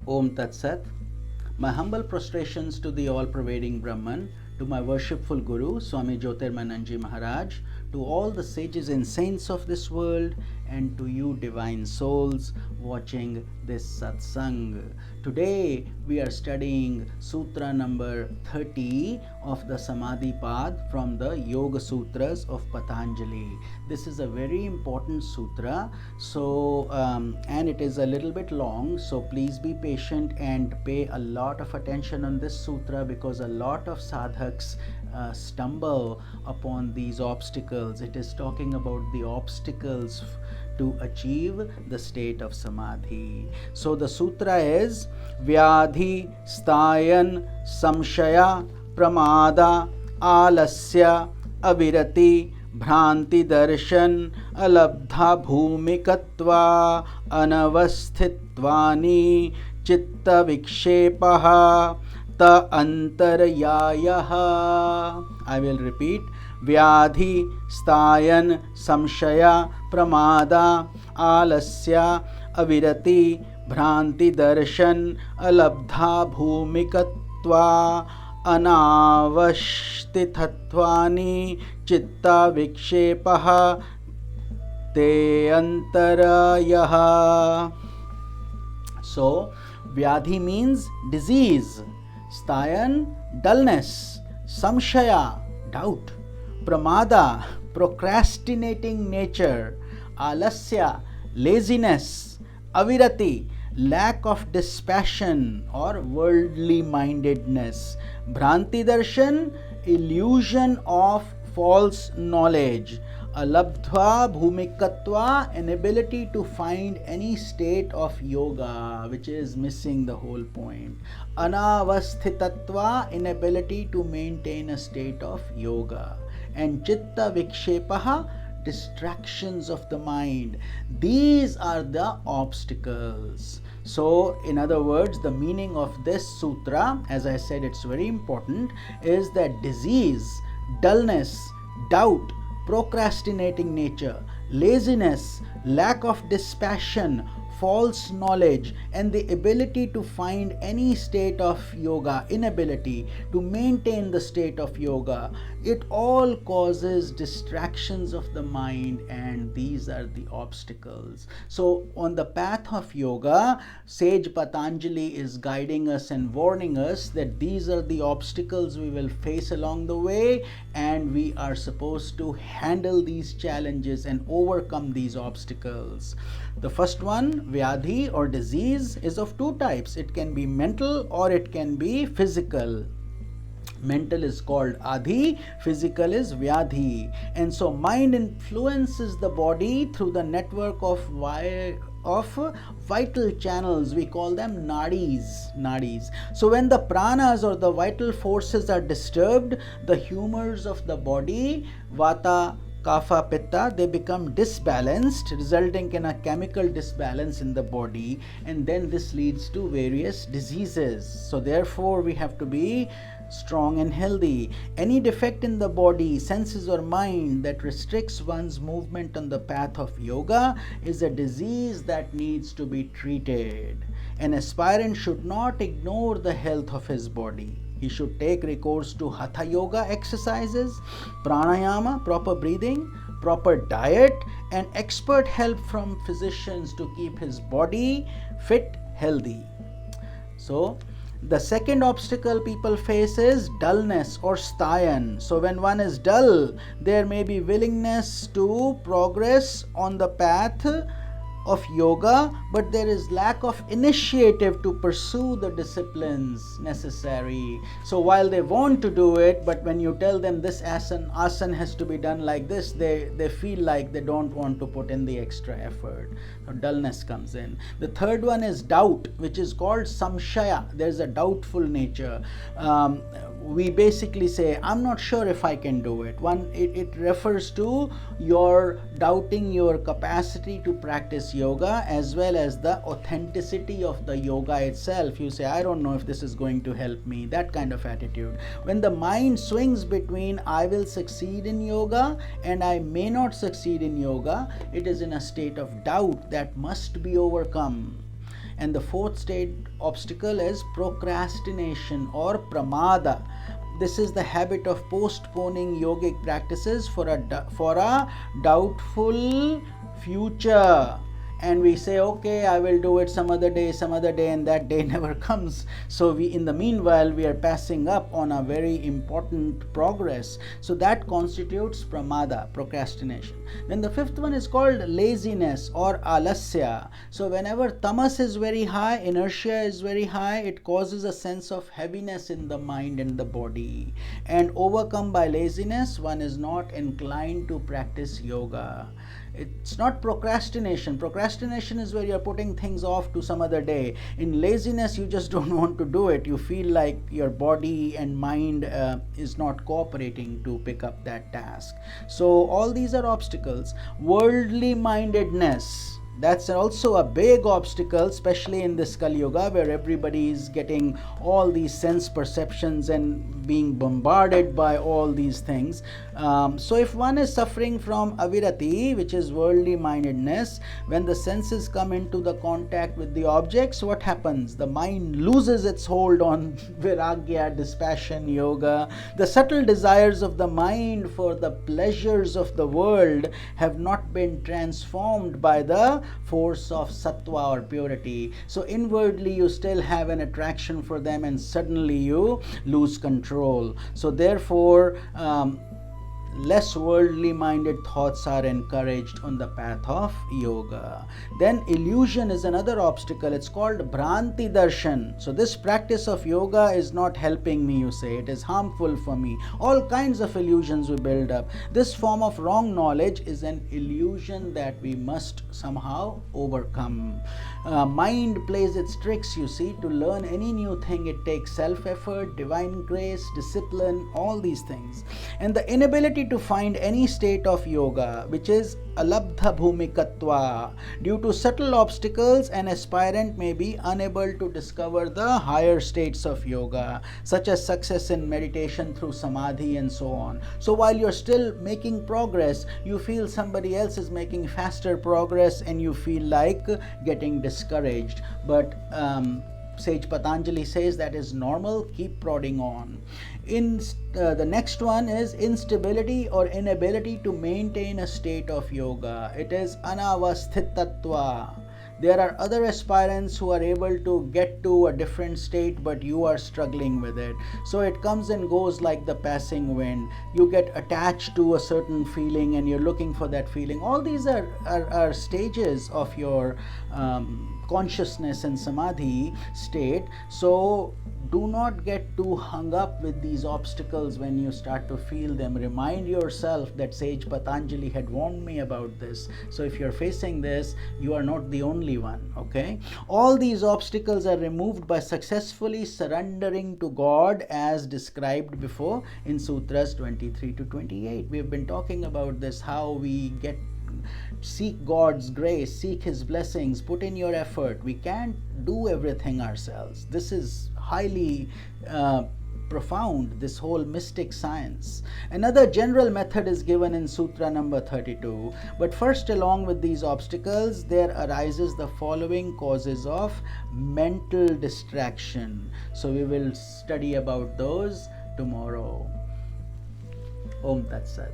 Om Tat Sat. My humble prostrations to the all-pervading Brahman, to my worshipful Guru, Swami Jyotirmananji Maharaj, to all the sages and saints of this world, and to you divine souls watching this satsang. Today we are studying Sutra number 30 of the Samadhi Path from the Yoga Sutras of Patanjali. This is a very important sutra, and it is a little bit long, so please be patient and pay a lot of attention on this sutra, because a lot of sadhaks stumble upon these obstacles. It is talking about the obstacles to achieve the state of samadhi. So the sutra is Vyadhi Stayan Samshaya Pramada Alasya Avirati Bhranti Darshan Alabdha Bhumikatva Anavasthitvani Chitta Vikshepaha Ta Antarayayaha. I will repeat. Vyadhi Stayan Samshaya Pramada Alasya Avirati Bhranti Darshan Alabdha Bhumikatva Anavashtithatvani Chitta Vikshepaha Te Antarayaha. So, Vyadhi means disease, Stayan, dullness, Samshaya, doubt, Pramada, procrastinating nature, Alasya, laziness, Avirati, lack of dispassion or worldly mindedness, Bhranti Darshan, illusion of false knowledge, Alabdhva Bhumikatva, inability to find any state of yoga, which is missing the whole point, Anavasthitatva, inability to maintain a state of yoga, and Chitta Vikshepaha, distractions of the mind. These are the obstacles. So, in other words, the meaning of this sutra, as I said, it's very important, is that disease, dullness, doubt, procrastinating nature, laziness, lack of dispassion, false knowledge, and the ability to find any state of yoga, inability to maintain the state of yoga, it all causes distractions of the mind, and these are the obstacles. So on the path of yoga, sage Patanjali is guiding us and warning us that these are the obstacles we will face along the way, and we are supposed to handle these challenges and overcome these obstacles. The first one, Vyadhi or disease, is of two types. It can be mental or it can be physical. Mental is called Adhi, physical is Vyadhi. And so mind influences the body through the network of vital channels. We call them nadis. So when the pranas or the vital forces are disturbed, the humors of the body, Vata, Kapha, Pitta, they become disbalanced, resulting in a chemical disbalance in the body, and then this leads to various diseases. So therefore we have to be strong and healthy. Any defect in the body, senses or mind that restricts one's movement on the path of yoga is a disease that needs to be treated. An aspirant should not ignore the health of his body. He should take recourse to Hatha Yoga exercises, pranayama, proper breathing, proper diet, and expert help from physicians to keep his body fit, healthy. So, the second obstacle people face is dullness or stayan. So when one is dull, there may be willingness to progress on the path of yoga, but there is lack of initiative to pursue the disciplines necessary. So while they want to do it, but when you tell them this asana has to be done like this, they feel like they don't want to put in the extra effort. So dullness comes in. The third one is doubt, which is called samshaya. There's a doubtful nature. We basically say, I'm not sure if I can do it. It refers to your doubting your capacity to practice yoga, as well as the authenticity of the yoga itself. You say, I don't know if this is going to help me, that kind of attitude. When the mind swings between I will succeed in yoga and I may not succeed in yoga, it is in a state of doubt that must be overcome. And the fourth state obstacle is procrastination or pramada. This is the habit of postponing yogic practices for a doubtful future. And we say, okay, I will do it some other day, and that day never comes. So in the meanwhile, we are passing up on a very important progress. So that constitutes pramada, procrastination. Then the fifth one is called laziness or alasya. So whenever tamas is very high, inertia is very high, it causes a sense of heaviness in the mind and the body. And overcome by laziness, one is not inclined to practice yoga. It's not procrastination. Procrastination is where you're putting things off to some other day. In laziness, you just don't want to do it. You feel like your body and mind is not cooperating to pick up that task. So all these are obstacles. Worldly mindedness, that's also a big obstacle, especially in this Kali Yuga, where everybody is getting all these sense perceptions and being bombarded by all these things. So if one is suffering from avirati, which is worldly mindedness, when the senses come into the contact with the objects, what happens? The mind loses its hold on viragya, dispassion, yoga. The subtle desires of the mind for the pleasures of the world have not been transformed by the force of sattva or purity. So inwardly you still have an attraction for them, and suddenly you lose control. So therefore less worldly minded thoughts are encouraged on the path of yoga. Then illusion is another obstacle. It's called Bhranti Darshan. So this practice of yoga is not helping me, you say. It is harmful for me. All kinds of illusions we build up. This form of wrong knowledge is an illusion that we must somehow overcome. Mind plays its tricks, you see. To learn any new thing, it takes self-effort, divine grace, discipline, all these things. And the inability to find any state of yoga, which is alabdha bhumikatva. Due to subtle obstacles, an aspirant may be unable to discover the higher states of yoga, such as success in meditation through samadhi and so on. So while you're still making progress, you feel somebody else is making faster progress and you feel like getting discouraged. But Sage Patanjali says that is normal, keep prodding on. The next one is instability or inability to maintain a state of yoga. It is anavasthitatva. There are other aspirants who are able to get to a different state, but you are struggling with it. So it comes and goes like the passing wind. You get attached to a certain feeling and you're looking for that feeling. All these are stages of your consciousness and samadhi state. So do not get too hung up with these obstacles when you start to feel them. Remind yourself that Sage Patanjali had warned me about this. So if you're facing this, you are not the only one, okay? All these obstacles are removed by successfully surrendering to God as described before in Sutras 23 to 28. We've been talking about this, how we seek God's grace, seek His blessings, put in your effort. We can't do everything ourselves. This is highly profound, this whole mystic science. Another general method is given in Sutra number 32. But first, along with these obstacles, there arises the following causes of mental distraction. So we will study about those tomorrow. Om Tat Sat.